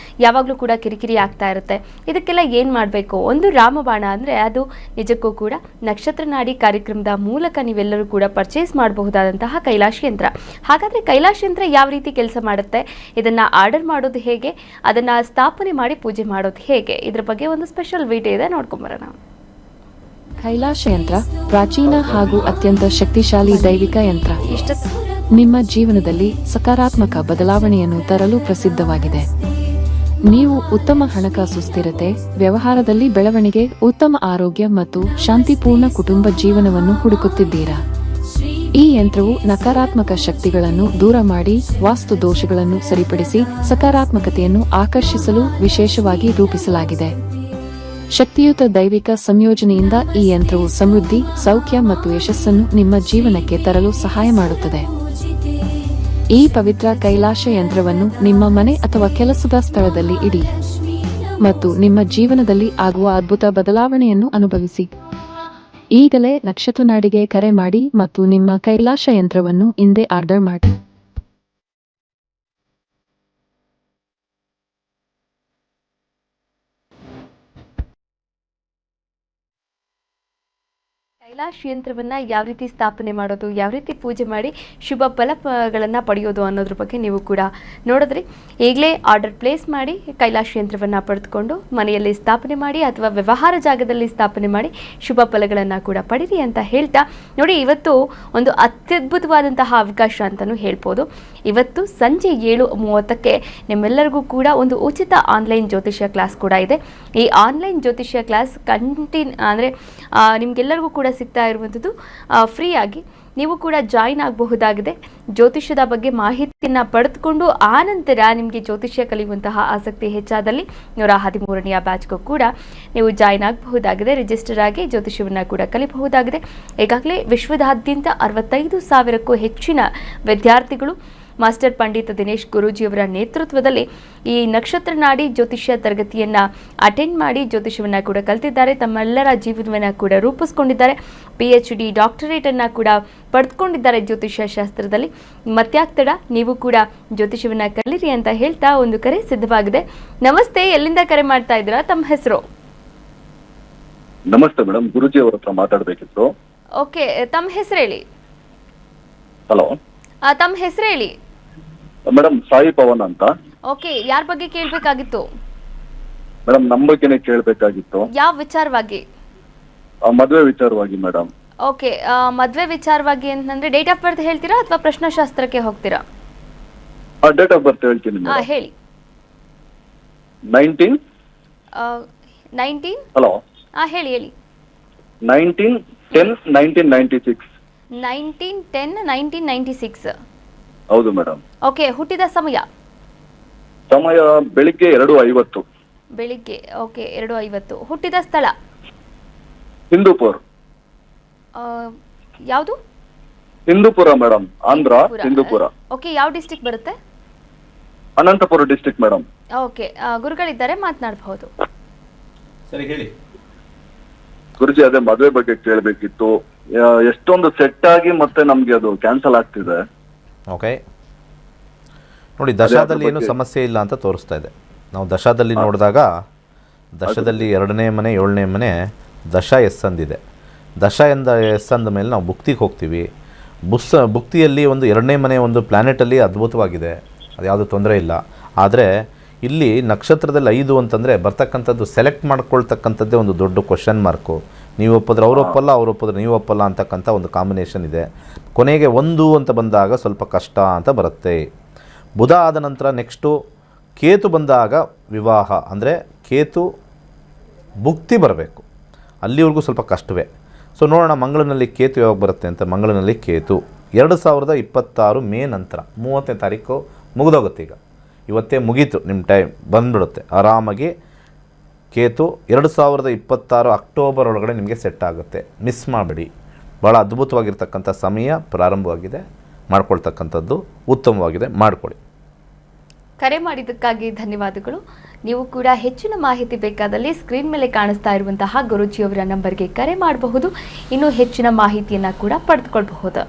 ಯಾವಾಗಲೂ ಕೂಡ ಕಿರಿಕಿರಿ ಆಗ್ತಾ ಇರುತ್ತೆ. ಇದಕ್ಕೆಲ್ಲ ಏನು ಮಾಡಬೇಕು? ಒಂದು ರಾಮಬಾಣ ಅಂದರೆ ಅದು ನಿಜಕ್ಕೂ ಕೂಡ ನಕ್ಷತ್ರ ನಾಡಿ ಕಾರ್ಯಕ್ರಮದ ಮೂಲಕ ನೀವೆಲ್ಲರೂ ಕೂಡ ಪರ್ಚೇಸ್ ಮಾಡಬಹುದಾದಂತಹ ಕೈಲಾಶ ಯಂತ್ರ. ಹಾಗಾದರೆ ಕೈಲಾಶ ಯಂತ್ರ ಯಾವ ರೀತಿ ಕೆಲಸ ಮಾಡುತ್ತೆ, ಇದನ್ನ ಆರ್ಡರ್ ಮಾಡೋದು ಹೇಗೆ, ಅದನ್ನ ಸ್ಥಾಪನೆ ಮಾಡಿ ಪೂಜೆ ಮಾಡೋದು ಹೇಗೆ, ಇದ್ರ ಬಗ್ಗೆ ಒಂದು ಸ್ಪೆಷಲ್ ವಿಡಿಯೋ ಇದೆ, ನೋಡ್ಕೊಂಬರೋಣ. ಕೈಲಾಶ ಯಂತ್ರ ಪ್ರಾಚೀನ ಹಾಗೂ ಅತ್ಯಂತ ಶಕ್ತಿಶಾಲಿ ದೈವಿಕ ಯಂತ್ರ. ನಿಮ್ಮ ಜೀವನದಲ್ಲಿ ಸಕಾರಾತ್ಮಕ ಬದಲಾವಣೆಯನ್ನು ತರಲು ಪ್ರಸಿದ್ಧವಾಗಿದೆ. ನೀವು ಉತ್ತಮ ಹಣಕಾಸು ಸ್ಥಿರತೆ, ವ್ಯವಹಾರದಲ್ಲಿ ಬೆಳವಣಿಗೆ, ಉತ್ತಮ ಆರೋಗ್ಯ ಮತ್ತು ಶಾಂತಿಪೂರ್ಣ ಕುಟುಂಬ ಜೀವನವನ್ನು ಹುಡುಕುತ್ತಿದ್ದೀರಾ? ಈ ಯಂತ್ರವು ನಕಾರಾತ್ಮಕ ಶಕ್ತಿಗಳನ್ನು ದೂರ ಮಾಡಿ ವಾಸ್ತು ದೋಷಗಳನ್ನು ಸರಿಪಡಿಸಿ ಸಕಾರಾತ್ಮಕತೆಯನ್ನು ಆಕರ್ಷಿಸಲು ವಿಶೇಷವಾಗಿ ರೂಪಿಸಲಾಗಿದೆ. ಶಕ್ತಿಯುತ ದೈವಿಕ ಸಂಯೋಜನೆಯಿಂದ ಈ ಯಂತ್ರವು ಸಮೃದ್ಧಿ, ಸೌಖ್ಯ ಮತ್ತು ಯಶಸ್ಸನ್ನು ನಿಮ್ಮ ಜೀವನಕ್ಕೆ ತರಲು ಸಹಾಯ ಮಾಡುತ್ತದೆ. ಈ ಪವಿತ್ರ ಕೈಲಾಶ ಯಂತ್ರವನ್ನು ನಿಮ್ಮ ಮನೆ ಅಥವಾ ಕೆಲಸದ ಸ್ಥಳದಲ್ಲಿ ಇಡಿ ಮತ್ತು ನಿಮ್ಮ ಜೀವನದಲ್ಲಿ ಆಗುವ ಅದ್ಭುತ ಬದಲಾವಣೆಯನ್ನು ಅನುಭವಿಸಿ. ಈಗಲೇ ನಕ್ಷತ್ರ ನಾಡಿಗೆ ಕರೆ ಮಾಡಿ ಮತ್ತು ನಿಮ್ಮ ಕೈಲಾಶ ಯಂತ್ರವನ್ನು ಇಂದೇ ಆರ್ಡರ್ ಮಾಡಿ. ಕೈಲಾಶ್ ಯಂತ್ರವನ್ನು ಯಾವ ರೀತಿ ಸ್ಥಾಪನೆ ಮಾಡೋದು, ಯಾವ ರೀತಿ ಪೂಜೆ ಮಾಡಿ ಶುಭ ಫಲಗಳನ್ನು ಪಡೆಯೋದು ಅನ್ನೋದ್ರ ಬಗ್ಗೆ ನೀವು ಕೂಡ ನೋಡಿದ್ರಿ. ಈಗಲೇ ಆರ್ಡರ್ ಪ್ಲೇಸ್ ಮಾಡಿ ಕೈಲಾಶ್ ಯಂತ್ರವನ್ನು ಪಡೆದುಕೊಂಡು ಮನೆಯಲ್ಲಿ ಸ್ಥಾಪನೆ ಮಾಡಿ ಅಥವಾ ವ್ಯವಹಾರ ಜಾಗದಲ್ಲಿ ಸ್ಥಾಪನೆ ಮಾಡಿ ಶುಭ ಫಲಗಳನ್ನು ಕೂಡ ಪಡೀರಿ ಅಂತ ಹೇಳ್ತಾ, ನೋಡಿ ಇವತ್ತು ಒಂದು ಅತ್ಯದ್ಭುತವಾದಂತಹ ಅವಕಾಶ ಅಂತಲೂ ಹೇಳ್ಬೋದು. ಇವತ್ತು ಸಂಜೆ 7:30ಕ್ಕೆ ನಿಮ್ಮೆಲ್ಲರಿಗೂ ಕೂಡ ಒಂದು ಉಚಿತ ಆನ್ಲೈನ್ ಜ್ಯೋತಿಷ್ಯ ಕ್ಲಾಸ್ ಕೂಡ ಇದೆ. ಈ ಆನ್ಲೈನ್ ಜ್ಯೋತಿಷ್ಯ ಕ್ಲಾಸ್ ಅಂದರೆ ನಿಮಗೆಲ್ಲರಿಗೂ ಕೂಡ ಸಿಗ್ತಾ ಇರುವಂಥದ್ದು ಫ್ರೀಯಾಗಿ. ನೀವು ಕೂಡ ಜಾಯಿನ್ ಆಗಬಹುದಾಗಿದೆ. ಜ್ಯೋತಿಷ್ಯದ ಬಗ್ಗೆ ಮಾಹಿತಿಯನ್ನು ಪಡೆದುಕೊಂಡು ಆನಂತರ ನಿಮಗೆ ಜ್ಯೋತಿಷ್ಯ ಕಲಿಯುವಂತಹ ಆಸಕ್ತಿ ಹೆಚ್ಚಾದಲ್ಲಿ 113ನೇ ಬ್ಯಾಚ್ಗೂ ಕೂಡ ನೀವು ಜಾಯಿನ್ ಆಗಬಹುದಾಗಿದೆ. ರಿಜಿಸ್ಟರ್ ಆಗಿ ಜ್ಯೋತಿಷ್ಯವನ್ನು ಕೂಡ ಕಲಿಯಬಹುದಾಗಿದೆ. ಈಗಾಗಲೇ ವಿಶ್ವದಾದ್ಯಂತ 65,000ಕ್ಕೂ ಹೆಚ್ಚಿನ ವಿದ್ಯಾರ್ಥಿಗಳು ಮಾಸ್ಟರ್ ಪಂಡಿತ್ ದಿನೇಶ್ ಗುರೂಜಿಯವರ ನೇತೃತ್ವದಲ್ಲಿ ಈ ನಕ್ಷತ್ರ ನಾಡಿ ಜ್ಯೋತಿಷ್ಯ ತರಗತಿಯನ್ನು ಅಟೆಂಡ್ ಮಾಡಿ ಜ್ಯೋತಿಷ್ಯವನ್ನು ಕೂಡ ಕಲಿತಿದ್ದಾರೆ. ತಮ್ಮೆಲ್ಲರ ಜೀವನವನ್ನು ಕೂಡ ರೂಪಿಸ್ಕೊಂಡಿದ್ದಾರೆ. PhD ಡಾಕ್ಟರೇಟನ್ನು ಕೂಡ ಪಡೆದುಕೊಂಡಿದ್ದಾರೆ ಜ್ಯೋತಿಷ್ಯ ಶಾಸ್ತ್ರದಲ್ಲಿ. ಮತ್ಯಾಗ್ತಡ, ನೀವು ಕೂಡ ಜ್ಯೋತಿಷ್ಯವನ್ನು ಕಲೀರಿ ಅಂತ ಹೇಳ್ತಾ ಒಂದು ಕರೆ ಸಿದ್ಧವಾಗಿದೆ. ನಮಸ್ತೆ, ಎಲ್ಲಿಂದ ಕರೆ ಮಾಡ್ತಾ ಇದ್ದೀರಾ? ತಮ್ಮ ಹೆಸರು? ನಮಸ್ತೆ ಮೇಡಮ್, ಗುರುಜಿ ಅವರ ಹತ್ರ ಮಾತಾಡಬೇಕಿತ್ತು. ಓಕೆ, ತಮ್ಮ ಹೆಸರು ಹೇಳಿ. ಹಲೋ, ತಮ್ಮ ಹೆಸರು ಹೇಳಿ ಮೇಡಮ್. ಸಾಯಿ ಪವನ್ ಅಂತ. ಓಕೆ, ಯಾರ ಬಗ್ಗೆ ಕೇಳಬೇಕಾಗಿತ್ತು? ಮೇಡಮ್, ನಮ್ಮ ಬಗ್ಗೆನೇ ಕೇಳಬೇಕಾಗಿತ್ತು. ಯಾವ ವಿಚಾರವಾಗಿ? ಮದುವೆ ವಿಚಾರವಾಗಿ ಮೇಡಮ್. ಓಕೆ, ಮದುವೆ ವಿಚಾರವಾಗಿ ಅಂತಂದ್ರೆ ಡೇಟ್ ಆಫ್ ಬರ್ತ್ ಹೇಳ್ತೀರಾ ಅಥವಾ ಪ್ರಶ್ನಾಶಾಸ್ತ್ರಕ್ಕೆ ಹೋಗ್ತೀರಾ? ಡೇಟ್ ಆಫ್ ಬರ್ತ್ ಹೇಳ್ತೀನಿ ಮೇಡಮ್. ಹೇಳಿ. 19 ಹಲೋ, ಹೇಳಿ ಹೇಳಿ. 19/10/1996. 19/10/1996. ಹೌದು ಮೇಡಮ್. ಓಕೆ, ಹುಟ್ಟಿದ ಸಮಯ? ಸಮಯ ಬೆಳಿಗ್ಗೆ 2:50. ಬೆಳಿಗ್ಗೆ. ಓಕೆ, 2:50. ಹುಟ್ಟಿದ ಸ್ಥಳ? ಹಿಂದೂಪುರ್. ಯಾವುದು? ಹಿಂದೂಪುರ ಮೇಡಮ್, ಆಂಧ್ರ. ಹಿಂದೂಪುರ. ಓಕೆ, ಯಾವ ಡಿಸ್ಟ್ರಿಕ್ಟ್ ಬರುತ್ತೆ? Anantapur district madam. ಓಕೆ, ಗುರುಗಳಿದ್ದಾರೆ, ಮಾತನಾಡಬಹುದು. ಸರಿ, ಹೇಳಿ ಗುರುಜಿ. ಅದೇ ಮದುವೆ ಬಗ್ಗೆ ಕೇಳಬೇಕಿತ್ತು. ಎಷ್ಟೊಂದು ಸೆಟ್ ಆಗಿ ಮತ್ತೆ ನಮ್ಗೆ ಅದು ಕ್ಯಾನ್ಸಲ್ ಆಗ್ತಿದೆ. ಓಕೆ, ನೋಡಿ, ದಶಾದಲ್ಲಿ ಏನು ಸಮಸ್ಯೆ ಇಲ್ಲ ಅಂತ ತೋರಿಸ್ತಾ ಇದೆ. ನಾವು ದಶಾದಲ್ಲಿ ನೋಡಿದಾಗ ದಶದಲ್ಲಿ 2ನೇ ಮನೆ 7ನೇ ಮನೆ ದಶ ಎಸ್ ಅಂದಿದೆ. ದಶ ಎಸ್ ಅಂದ ಮೇಲೆ ನಾವು ಭುಕ್ತಿಗೆ ಹೋಗ್ತೀವಿ. ಭುಕ್ತಿಯಲ್ಲಿ ಒಂದು 2ನೇ ಮನೆ ಒಂದು ಪ್ಲ್ಯಾನೆಟಲ್ಲಿ ಅದ್ಭುತವಾಗಿದೆ, ಅದು ಯಾವುದೂ ತೊಂದರೆ ಇಲ್ಲ. ಆದರೆ ಇಲ್ಲಿ ನಕ್ಷತ್ರದಲ್ಲಿ 5 ಅಂತಂದರೆ ಬರ್ತಕ್ಕಂಥದ್ದು ಸೆಲೆಕ್ಟ್ ಮಾಡ್ಕೊಳ್ತಕ್ಕಂಥದ್ದೇ ಒಂದು ದೊಡ್ಡ ಕ್ವಶನ್ ಮಾರ್ಕು. ನೀವು ಒಪ್ಪಿದ್ರೆ ಅವರು ಒಪ್ಪಲ್ಲ, ಅವ್ರು ಒಪ್ಪಿದ್ರೆ ನೀವು ಒಪ್ಪಲ್ಲ ಅಂತಕ್ಕಂಥ ಒಂದು ಕಾಂಬಿನೇಷನ್ ಇದೆ. ಕೊನೆಗೆ 1 ಅಂತ ಬಂದಾಗ ಸ್ವಲ್ಪ ಕಷ್ಟ ಅಂತ ಬರುತ್ತೆ. ಬುಧ ಆದ ನಂತರ ನೆಕ್ಸ್ಟು ಕೇತು ಬಂದಾಗ ವಿವಾಹ, ಅಂದರೆ ಕೇತು ಭುಕ್ತಿ ಬರಬೇಕು, ಅಲ್ಲಿವರೆಗೂ ಸ್ವಲ್ಪ ಕಷ್ಟವೇ. ಸೊ ನೋಡೋಣ ಮಂಗಳನಲ್ಲಿ ಕೇತು ಯಾವಾಗ ಬರುತ್ತೆ ಅಂತ. ಮಂಗಳನಲ್ಲಿ ಕೇತು 2026 ಮೇ ನಂತರ 30ನೇ ತಾರೀಕು ಮುಗಿದೋಗುತ್ತೆ. ಈಗ ಇವತ್ತೇ ಮುಗೀತು, ನಿಮ್ಮ ಟೈಮ್ ಬಂದುಬಿಡುತ್ತೆ ಆರಾಮಾಗಿ. ಕೇತು 2026 ಅಕ್ಟೋಬರ್ ಒಳಗಡೆ ನಿಮಗೆ ಸೆಟ್ ಆಗುತ್ತೆ. ಮಿಸ್ ಮಾಡಬೇಡಿ. ಭಾಳ ಅದ್ಭುತವಾಗಿರ್ತಕ್ಕಂಥ ಸಮಯ ಪ್ರಾರಂಭವಾಗಿದೆ. ಮಾಡ್ಕೊಳ್ತಕ್ಕಂಥದ್ದು ಉತ್ತಮವಾಗಿದೆ, ಮಾಡಿಕೊಡಿ. ಕರೆ ಮಾಡಿದ್ದಕ್ಕಾಗಿ ಧನ್ಯವಾದಗಳು. ನೀವು ಕೂಡ ಹೆಚ್ಚಿನ ಮಾಹಿತಿ ಬೇಕಾದಲ್ಲಿ ಸ್ಕ್ರೀನ್ ಮೇಲೆ ಕಾಣಿಸ್ತಾ ಇರುವಂತಹ ಗುರೂಜಿಯವರ ನಂಬರ್ಗೆ ಕರೆ ಮಾಡಬಹುದು. ಇನ್ನೂ ಹೆಚ್ಚಿನ ಮಾಹಿತಿಯನ್ನು ಕೂಡ ಪಡೆದುಕೊಳ್ಳಬಹುದು.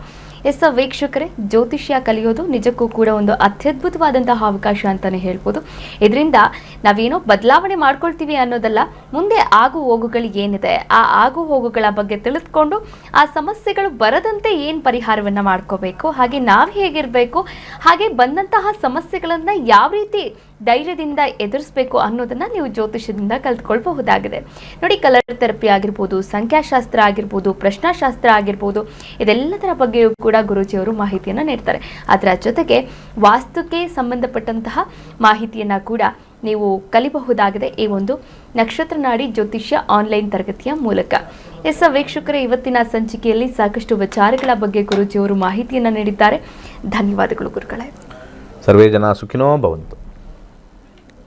ಎಸ್ ವೀಕ್ಷಕರೇ, ಜ್ಯೋತಿಷ್ಯ ಕಲಿಯೋದು ನಿಜಕ್ಕೂ ಕೂಡ ಒಂದು ಅತ್ಯದ್ಭುತವಾದಂತಹ ಅವಕಾಶ ಅಂತಲೇ ಹೇಳ್ಬೋದು. ಇದರಿಂದ ನಾವೇನೋ ಬದಲಾವಣೆ ಮಾಡ್ಕೊಳ್ತೀವಿ ಅನ್ನೋದಲ್ಲ, ಮುಂದೆ ಆಗು ಹೋಗುಗಳು ಏನಿದೆ ಆ ಆಗು ಹೋಗುಗಳ ಬಗ್ಗೆ ತಿಳಿದುಕೊಂಡು ಆ ಸಮಸ್ಯೆಗಳು ಬರದಂತೆ ಏನು ಪರಿಹಾರವನ್ನು ಮಾಡ್ಕೋಬೇಕು, ಹಾಗೆ ನಾವು ಹೇಗಿರಬೇಕು, ಹಾಗೆ ಬಂದಂತಹ ಸಮಸ್ಯೆಗಳನ್ನು ಯಾವ ರೀತಿ ಧೈರ್ಯದಿಂದ ಎದುರಿಸಬೇಕು ಅನ್ನೋದನ್ನು ನೀವು ಜ್ಯೋತಿಷ್ಯದಿಂದ ಕಲ್ತ್ಕೊಳ್ಬಹುದಾಗಿದೆ. ನೋಡಿ, ಕಲರ್ ಥೆರಪಿ ಆಗಿರ್ಬೋದು, ಸಂಖ್ಯಾಶಾಸ್ತ್ರ ಆಗಿರ್ಬೋದು, ಪ್ರಶ್ನಾಶಾಸ್ತ್ರ ಆಗಿರ್ಬೋದು, ಇದೆಲ್ಲದರ ಬಗ್ಗೆಯೂ ಕೂಡ ಗುರೂಜಿಯವರು ಮಾಹಿತಿಯನ್ನು ನೀಡ್ತಾರೆ. ಅದರ ಜೊತೆಗೆ ವಾಸ್ತುಕ್ಕೆ ಸಂಬಂಧಪಟ್ಟಂತಹ ಮಾಹಿತಿಯನ್ನು ಕೂಡ ನೀವು ಕಲಿಬಹುದಾಗಿದೆ ಈ ಒಂದು ನಕ್ಷತ್ರ ನಾಡಿ ಜ್ಯೋತಿಷ್ಯ ಆನ್ಲೈನ್ ತರಗತಿಯ ಮೂಲಕ. ಎಸ್ ವೀಕ್ಷಕರೇ, ಇವತ್ತಿನ ಸಂಚಿಕೆಯಲ್ಲಿ ಸಾಕಷ್ಟು ವಿಚಾರಗಳ ಬಗ್ಗೆ ಗುರೂಜಿಯವರು ಮಾಹಿತಿಯನ್ನು ನೀಡಿದ್ದಾರೆ. ಧನ್ಯವಾದಗಳು ಗುರುಗಳೇ. ಸರ್ವೇ ಜನ ಸುಖಿನೋ ಭವಂತು.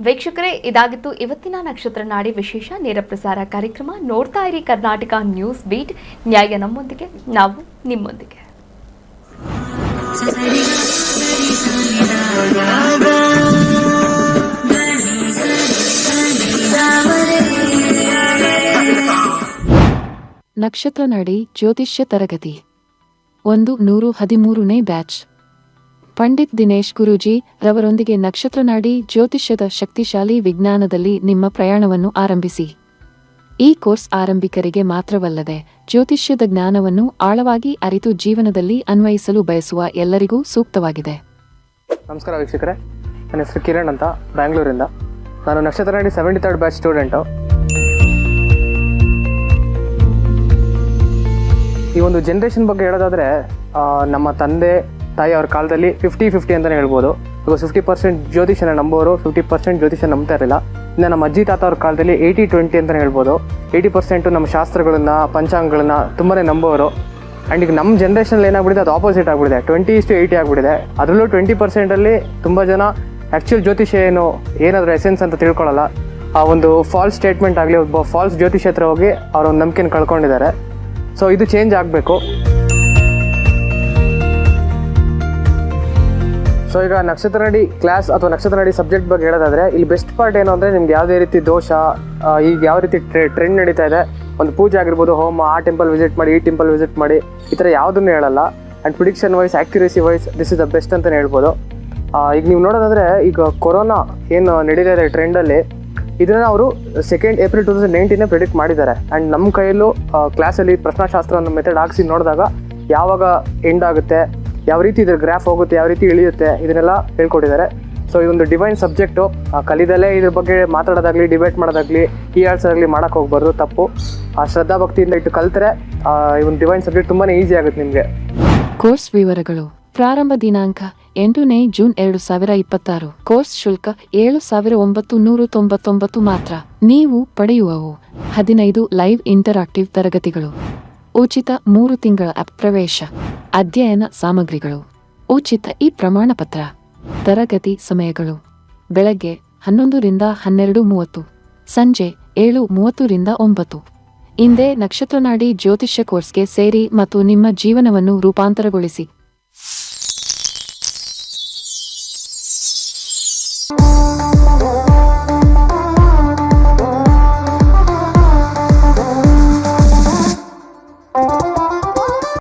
ವೀಕ್ಷಕರೇ, ಇದಾಗಿತ್ತು ಇವತ್ತಿನ ನಕ್ಷತ್ರ ನಾಡಿ ವಿಶೇಷ ನೇರ ಪ್ರಸಾರ ಕಾರ್ಯಕ್ರಮ. ನೋಡ್ತಾ ಇರಿ ಕರ್ನಾಟಕ ನ್ಯೂಸ್ ಬೀಟ್. ನ್ಯಾಯ ನಮ್ಮೊಂದಿಗೆ, ನಾವು ನಿಮ್ಮೊಂದಿಗೆ. ನಕ್ಷತ್ರ ನಾಡಿ ಜ್ಯೋತಿಷ್ಯ ತರಗತಿ 113ನೇ ಬ್ಯಾಚ್. ಪಂಡಿತ್ ದಿನೇಶ್ ಗುರೂಜಿ ರವರೊಂದಿಗೆ ನಕ್ಷತ್ರ ನಾಡಿ ಜ್ಯೋತಿಷ್ಯದ ಶಕ್ತಿಶಾಲಿ ವಿಜ್ಞಾನದಲ್ಲಿ ನಿಮ್ಮ ಪ್ರಯಾಣವನ್ನು ಆರಂಭಿಸಿ. ಈ ಕೋರ್ಸ್ ಆರಂಭಿಕರಿಗೆ ಮಾತ್ರವಲ್ಲದೆ ಜ್ಯೋತಿಷ್ಯದ ಜ್ಞಾನವನ್ನು ಆಳವಾಗಿ ಅರಿತು ಜೀವನದಲ್ಲಿ ಅನ್ವಯಿಸಲು ಬಯಸುವ ಎಲ್ಲರಿಗೂ ಸೂಕ್ತವಾಗಿದೆ. ನಮಸ್ಕಾರ ವೀಕ್ಷಕರೇ, ನನ್ನ ಹೆಸರು ಕಿರಣ್ ಅಂತ, ಬ್ಯಾಂಗ್ಳೂರಿಂದ. ನಾನು ನಕ್ಷತ್ರನಾಡಿ 73rd ಬ್ಯಾಚ್ ಸ್ಟೂಡೆಂಟು. ಈ ಒಂದು ಜನ್ರೇಷನ್ ಬಗ್ಗೆ ಹೇಳೋದಾದರೆ, ನಮ್ಮ ತಂದೆ ತಾಯಿ ಅವ್ರ ಕಾಲದಲ್ಲಿ 50-50 ಅಂತಲೇ ಹೇಳ್ಬೋದು. ಬಿಕಾಸ್ 50% ಜ್ಯೋತಿಷನ ನಂಬೋರು, 50% ಜ್ಯೋತಿಷ ನಂಬ್ತಾ ಇರಲಿಲ್ಲ. ಇನ್ನು ನಮ್ಮ ಅಜ್ಜಿ ತಾತ ಅವ್ರ ಕಾಲದಲ್ಲಿ 80-20 ಅಂತಲೇ ಹೇಳ್ಬೋದು. 80% ನಮ್ಮ ಶಾಸ್ತ್ರಗಳನ್ನ, ಪಂಚಾಂಗಗಳನ್ನ ತುಂಬಾ ನಂಬೋರು. ಆ್ಯಂಡ್ ಈಗ ನಮ್ಮ ಜನ್ರೇಷನಲ್ಲಿ ಏನಾಗ್ಬಿಟ್ಟಿದೆ, ಅದು ಆಪೋಸಿಟ್ ಆಗಿಬಿಟ್ಟಿದೆ. 20:80 ಆಗಿಬಿಟ್ಟಿದೆ. ಅದರಲ್ಲೂ 20%ಅಲ್ಲಿ ತುಂಬ ಜನ ಆ್ಯಕ್ಚುಯಲ್ ಜ್ಯೋತಿಷ ಏನಾದರೂ ಎಸೆನ್ಸ್ ಅಂತ ತಿಳ್ಕೊಳ್ಳಲ್ಲ. ಆ ಒಂದು ಫಾಲ್ಸ್ ಸ್ಟೇಟ್ಮೆಂಟ್ ಆಗಲಿ, ಒಬ್ಬ ಫಾಲ್ಸ್ ಜ್ಯೋತಿಷ ಹತ್ರ ಹೋಗಿ ಅವ್ರ ಒಂದು ನಂಬಿಕೆನ ಕಳ್ಕೊಂಡಿದ್ದಾರೆ. ಸೊ ಇದು ಚೇಂಜ್ ಆಗಬೇಕು. ಸೊ ಈಗ ನಕ್ಷತ್ರನಾಡಿ ಕ್ಲಾಸ್ ಅಥವಾ ನಕ್ಷತ್ರನಾಡಿ ಸಬ್ಜೆಕ್ಟ್ ಬಗ್ಗೆ ಹೇಳೋದಾದರೆ, ಇಲ್ಲಿ ಬೆಸ್ಟ್ ಪಾರ್ಟ್ ಏನು ಅಂದರೆ, ನಿಮ್ಗೆ ಯಾವುದೇ ರೀತಿ ದೋಷ, ಈಗ ಯಾವ ರೀತಿ ಟ್ರೆಂಡ್ ನಡೀತಾ ಇದೆ, ಒಂದು ಪೂಜೆ ಆಗಿರ್ಬೋದು, ಹೋಮ, ಆ ಟೆಂಪಲ್ ವಿಸಿಟ್ ಮಾಡಿ, ಈ ಟೆಂಪಲ್ ವಿಸಿಟ್ ಮಾಡಿ, ಈ ಥರ ಯಾವುದನ್ನು ಹೇಳಲ್ಲ. And prediction wise, accuracy wise this is the best ಅಂತಲೇ ಹೇಳ್ಬೋದು. ಈಗ ನೀವು ನೋಡೋದಾದರೆ, ಈಗ ಕೊರೋನಾ ಏನು ನಡೀತಾ ಇದೆ ಟ್ರೆಂಡಲ್ಲಿ, ಇದನ್ನು ಅವರು 2nd April 2019 ಪ್ರಿಡಿಕ್ಟ್ ಮಾಡಿದ್ದಾರೆ. ಆ್ಯಂಡ್ ನಮ್ಮ ಕೈಯಲ್ಲೂ ಕ್ಲಾಸಲ್ಲಿ ಪ್ರಶ್ನಾಶಾಸ್ತ್ರ ಅನ್ನೋ ಮೆಥಡ್ ಹಾಕ್ಸಿ ನೋಡಿದಾಗ ಯಾವಾಗ ಎಂಡ್ ಆಗುತ್ತೆ, ಯಾವ ರೀತಿ ಇದ್ರ ಗ್ರಾಫ್ ಹೋಗುತ್ತೆ, ಯಾವ ರೀತಿ ಇಳಿಯುತ್ತೆ, ಇದನ್ನೆಲ್ಲ ಹೇಳ್ಕೊಟ್ಟಿದ್ದಾರೆ. ಸೊ ಇದೊಂದು ಡಿವೈನ್ ಸಬ್ಜೆಕ್ಟು. ಕಲಿದಲ್ಲೇ ಇದ್ರ ಬಗ್ಗೆ ಮಾತಾಡೋದಾಗಲಿ, ಡಿಬೇಟ್ ಮಾಡೋದಾಗಲಿ, ಈ ಆನ್ಸರಾಗಲಿ ಮಾಡೋಕ್ಕೆ ಹೋಗ್ಬಾರ್ದು, ತಪ್ಪು. ಶ್ರದ್ಧಾ ಭಕ್ತಿಯಿಂದ ಇಟ್ಟು ಕಲ್ತರೆ ಈ ಒಂದು ಡಿವೈನ್ ಸಬ್ಜೆಕ್ಟ್ ತುಂಬಾ ಈಸಿ ಆಗುತ್ತೆ ನಿಮಗೆ. ಕೋರ್ಸ್ ವಿವರಗಳು. ಪ್ರಾರಂಭ ದಿನಾಂಕ 8ನೇ ಜೂನ್ 2026. ಕೋರ್ಸ್ ಶುಲ್ಕ 7,999 ಮಾತ್ರ. ನೀವು ಪಡೆಯುವವು 15 ಲೈವ್ ಇಂಟರಾಕ್ಟಿವ್ ತರಗತಿಗಳು, ಉಚಿತ 3 ತಿಂಗಳ ಆಪ್ ಪ್ರವೇಶ, ಅಧ್ಯಯನ ಸಾಮಗ್ರಿಗಳು, ಉಚಿತ ಈ ಪ್ರಮಾಣ ಪತ್ರ. ತರಗತಿ ಸಮಯಗಳು: ಬೆಳಗ್ಗೆ 11 ರಿಂದ 12:30, ಸಂಜೆ 7:30 ರಿಂದ 9. ಇಂದೇ ನಕ್ಷತ್ರನಾಡಿ ಜ್ಯೋತಿಷ್ಯ ಕೋರ್ಸ್ಗೆ ಸೇರಿ ಮತ್ತು ನಿಮ್ಮ ಜೀವನವನ್ನು ರೂಪಾಂತರಗೊಳಿಸಿ.